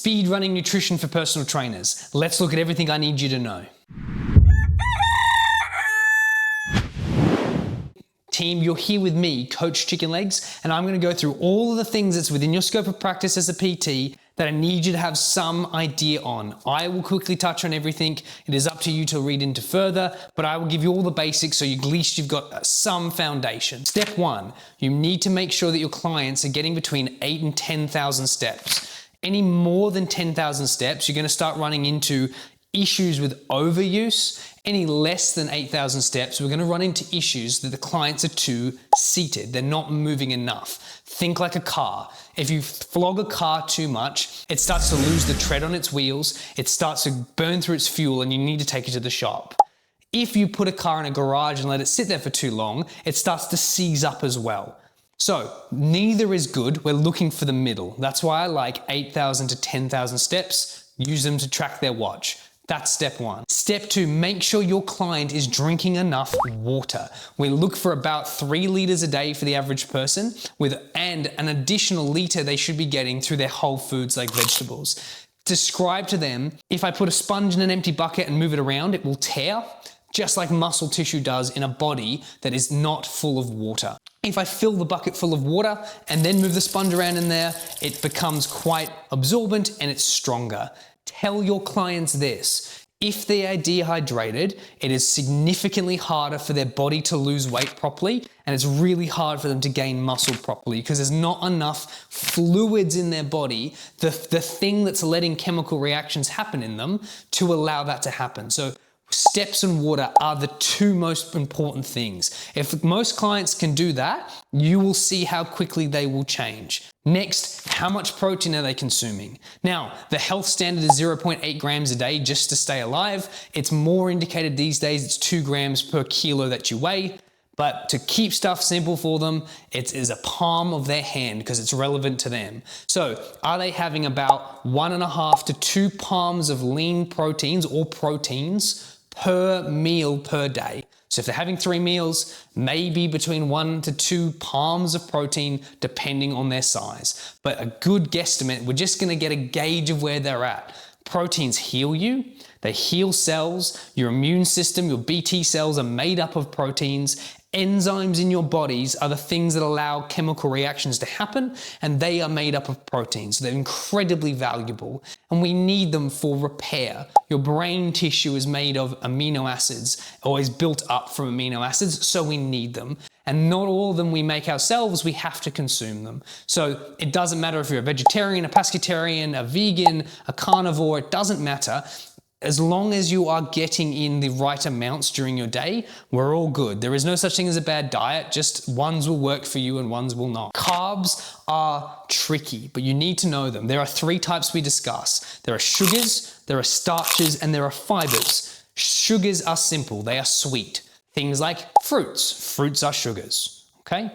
Speed running nutrition for personal trainers. Let's look at everything I need you to know. Team, you're here with me, Coach Chicken Legs, and I'm going to go through all of the things that's within your scope of practice as a PT that I need you to have some idea on. I will quickly touch on everything. It is up to you to read into further, but I will give you all the basics so at least you've got some foundation. Step one, you need to make sure that your clients are getting between 8 and 10,000 steps. Any more than 10,000 steps, you're going to start running into issues with overuse. Any less than 8,000 steps, we're going to run into issues that the clients are too seated. They're not moving enough. Think like a car. If you flog a car too much, it starts to lose the tread on its wheels. It starts to burn through its fuel and you need to take it to the shop. If you put a car in a garage and let it sit there for too long, it starts to seize up as well. So neither is good. We're looking for the middle. That's why I like 8,000 to 10,000 steps. Use them to track their watch. That's step one. Step two, make sure your client is drinking enough water. We look for about 3 liters a day for the average person, and an additional liter they should be getting through their whole foods like vegetables. Describe to them, if I put a sponge in an empty bucket and move it around, it will tear, just like muscle tissue does in a body that is not full of water. If I fill the bucket full of water and then move the sponge around in there, it becomes quite absorbent and it's stronger. Tell your clients this. If they are dehydrated, it is significantly harder for their body to lose weight properly, and it's really hard for them to gain muscle properly because there's not enough fluids in their body, the thing that's letting chemical reactions happen in them, to allow that to happen. So steps and water are the two most important things. If most clients can do that, you will see how quickly they will change. Next, how much protein are they consuming? Now, the health standard is 0.8 grams a day just to stay alive. It's more indicated these days, it's 2 grams per kilo that you weigh. But to keep stuff simple for them, it is a palm of their hand because it's relevant to them. So are they having about 1.5 to 2 palms of lean proteins or proteins per meal per day? So if they're having 3 meals, maybe between 1 to 2 palms of protein, depending on their size. But a good guesstimate, we're just gonna get a gauge of where they're at. Proteins heal you, they heal cells, your immune system, your BT cells are made up of proteins. Enzymes in your bodies are the things that allow chemical reactions to happen, and they are made up of proteins. So they're incredibly valuable, and we need them for repair. Your brain tissue is made of amino acids, or is built up from amino acids, so we need them. And not all of them we make ourselves, we have to consume them. So it doesn't matter if you're a vegetarian, a pescatarian, a vegan, a carnivore, it doesn't matter. As long as you are getting in the right amounts during your day, we're all good. There is no such thing as a bad diet, just ones will work for you and ones will not. Carbs are tricky, but you need to know them. There are 3 types we discuss. There are sugars, there are starches, and there are fibers. Sugars are simple, they are sweet. Things like fruits. Fruits are sugars, okay?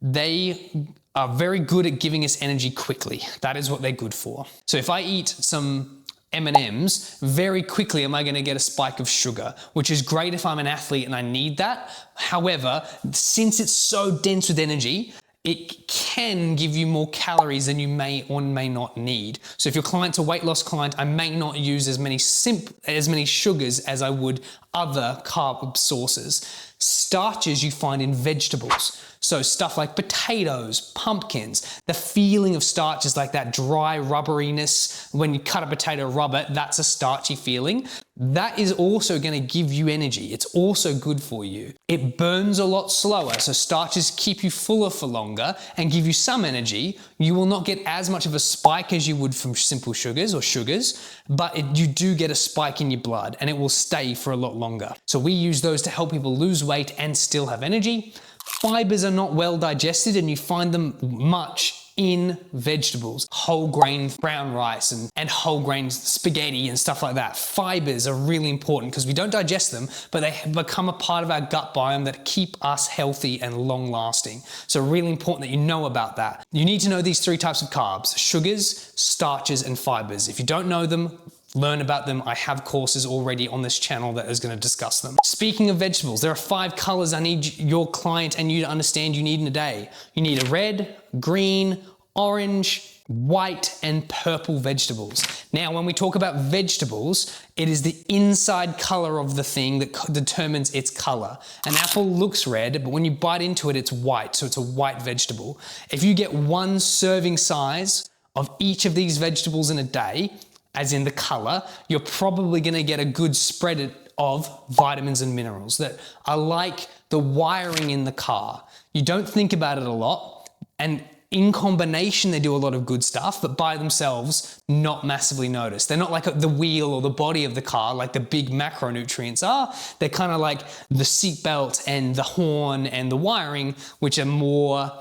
They are very good at giving us energy quickly. That is what they're good for. So if I eat some M&Ms, very quickly am I going to get a spike of sugar, which is great if I'm an athlete and I need that. However, since it's so dense with energy, it can give you more calories than you may or may not need. So if your client's a weight loss client, I may not use as many sugars as I would other carb sources. Starches you find in vegetables. So stuff like potatoes, pumpkins, the feeling of starch is like that dry rubberiness. When you cut a potato rubber, that's a starchy feeling. That is also going to give you energy. It's also good for you. It burns a lot slower, so starches keep you fuller for longer and give you some energy. You will not get as much of a spike as you would from simple sugars or sugars, but you do get a spike in your blood and it will stay for a lot longer. So we use those to help people lose weight and still have energy. Fibers are not well digested and you find them much in vegetables, whole grain brown rice and whole grain spaghetti and stuff like that. Fibers are really important because we don't digest them, but they have become a part of our gut biome that keep us healthy and long lasting. So really important that you know about that. You need to know these 3 types of carbs: sugars, starches, and fibers. If you don't know them, learn about them. I have courses already on this channel that is going to discuss them. Speaking of vegetables, there are 5 colors I need your client and you to understand you need in a day. You need a red, green, orange, white, and purple vegetables. Now, when we talk about vegetables, it is the inside color of the thing that determines its color. An apple looks red, but when you bite into it, it's white, so it's a white vegetable. If you get one serving size of each of these vegetables in a day, as in the color, you're probably gonna get a good spread of vitamins and minerals that are like the wiring in the car. You don't think about it a lot, and in combination, they do a lot of good stuff, but by themselves, not massively noticed. They're not like the wheel or the body of the car, like the big macronutrients are. They're kind of like the seatbelt and the horn and the wiring, which are more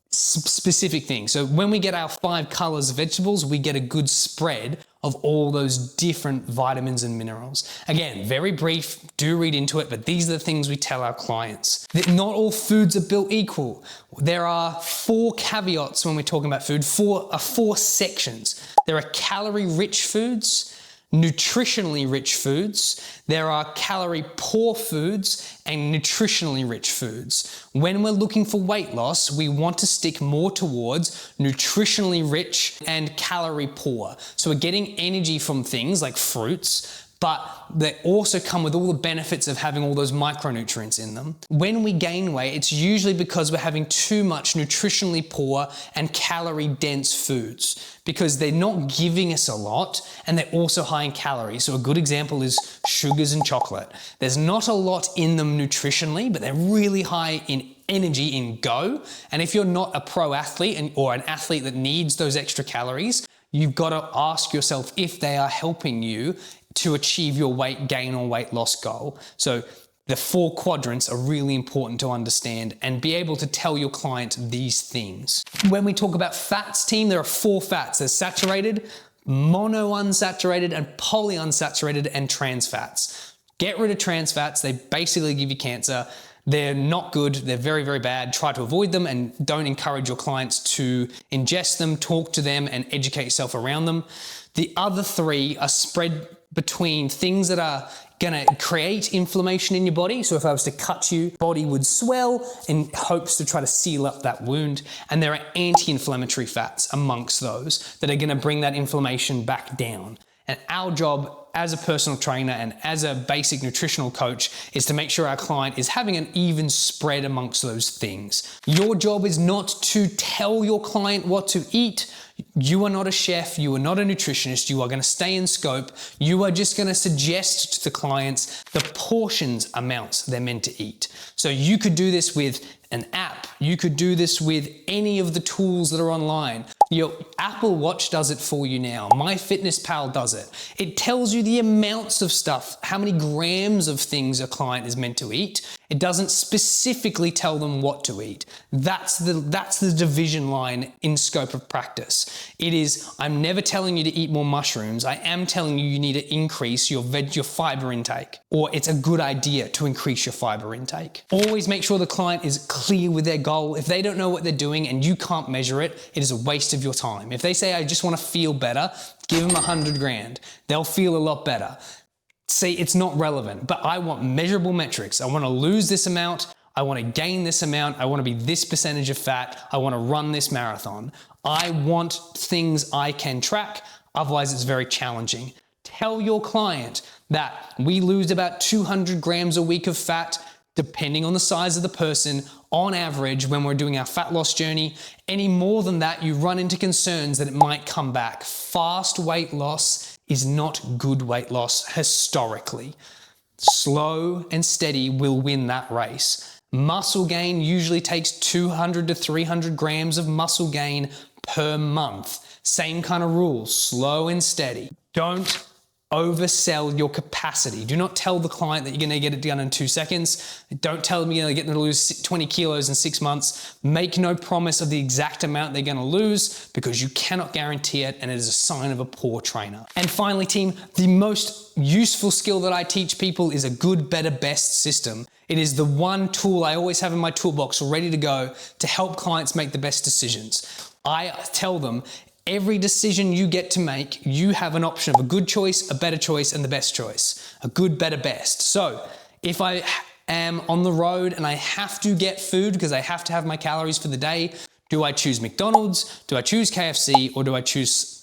specific things. So when we get our 5 colors of vegetables, we get a good spread of all those different vitamins and minerals. Again, very brief, do read into it, but these are the things we tell our clients. That not all foods are built equal. There are 4 caveats when we're talking about food, 4 sections. There are calorie-rich foods, nutritionally rich foods, there are calorie poor foods, and nutritionally rich foods. When we're looking for weight loss, we want to stick more towards nutritionally rich and calorie poor. So we're getting energy from things like fruits, but they also come with all the benefits of having all those micronutrients in them. When we gain weight, it's usually because we're having too much nutritionally poor and calorie dense foods, because they're not giving us a lot and they're also high in calories. So a good example is sugars and chocolate. There's not a lot in them nutritionally, but they're really high in energy in go. And if you're not a pro athlete or an athlete that needs those extra calories, you've got to ask yourself if they are helping you to achieve your weight gain or weight loss goal. So the 4 quadrants are really important to understand and be able to tell your client these things. When we talk about fats, team, there are 4 fats. There's saturated, monounsaturated, and polyunsaturated, and trans fats. Get rid of trans fats. They basically give you cancer. They're not good. They're very, very bad. Try to avoid them and don't encourage your clients to ingest them, talk to them, and educate yourself around them. The other 3 are spread between things that are gonna create inflammation in your body. So if I was to cut you, body would swell in hopes to try to seal up that wound. And there are anti-inflammatory fats amongst those that are gonna bring that inflammation back down. And our job as a personal trainer and as a basic nutritional coach is to make sure our client is having an even spread amongst those things. Your job is not to tell your client what to eat. You are not a chef, you are not a nutritionist, you are going to stay in scope. You are just going to suggest to the clients the portions amounts they're meant to eat. So you could do this with an app, you could do this with any of the tools that are online. Your Apple Watch does it for you now. MyFitnessPal does it. It tells you the amounts of stuff, how many grams of things a client is meant to eat. It doesn't specifically tell them what to eat. That's the division line in scope of practice. It is, I'm never telling you to eat more mushrooms. I am telling you you need to increase your fiber intake, or it's a good idea to increase your fiber intake. Always make sure the client is clear with their goal. If they don't know what they're doing and you can't measure it, it is a waste of your time. If they say, I just want to feel better, give them 100 grand. They'll feel a lot better. See, it's not relevant, but I want measurable metrics. I want to lose this amount. I want to gain this amount. I want to be this percentage of fat. I want to run this marathon. I want things I can track. Otherwise, it's very challenging. Tell your client that we lose about 200 grams a week of fat, depending on the size of the person, on average, when we're doing our fat loss journey. Any more than that, you run into concerns that it might come back. Fast weight loss is not good weight loss historically. Slow and steady will win that race. Muscle gain usually takes 200 to 300 grams of muscle gain per month. Same kind of rules, slow and steady. Don't oversell your capacity. Do not tell the client that you're going to get it done in 2 seconds. Don't tell them you're going to get them to lose 20 kilos in 6 months. Make no promise of the exact amount they're going to lose, because you cannot guarantee it, and it is a sign of a poor trainer. And finally, team, the most useful skill that I teach people is a good, better, best system. It is the one tool I always have in my toolbox ready to go to help clients make the best decisions. I tell them, every decision you get to make, you have an option of a good choice, a better choice, and the best choice. A good, better, best. So if I am on the road and I have to get food because I have to have my calories for the day, Do I choose McDonald's? Do I choose KFC? Or do I choose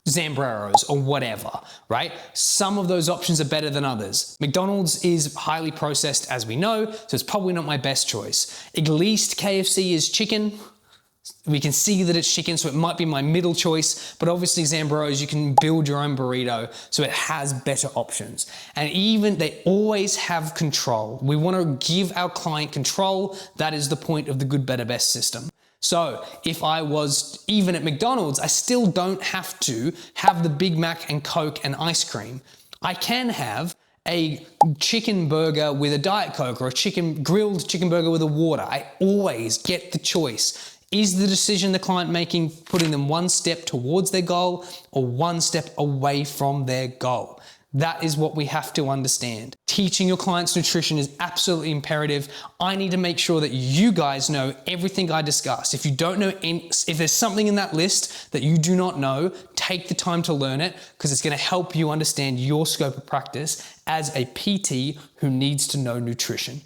Zambreros or whatever, right? Some of those options are better than others. McDonald's is highly processed, as we know, so it's probably not my best choice. At least KFC is chicken. We can see that it's chicken, so it might be my middle choice, but obviously Zambreros, you can build your own burrito, so it has better options. And even, they always have control. We want to give our client control. That is the point of the good, better, best system. So if I was even at McDonald's, I still don't have to have the Big Mac and Coke and ice cream. I can have a chicken burger with a Diet Coke or a grilled chicken burger with a water. I always get the choice. Is the decision the client making putting them one step towards their goal or one step away from their goal? That is what we have to understand. Teaching your clients nutrition is absolutely imperative. I need to make sure that you guys know everything I discuss. If you don't know, if there's something in that list that you do not know, take the time to learn it, because it's going to help you understand your scope of practice as a PT who needs to know nutrition.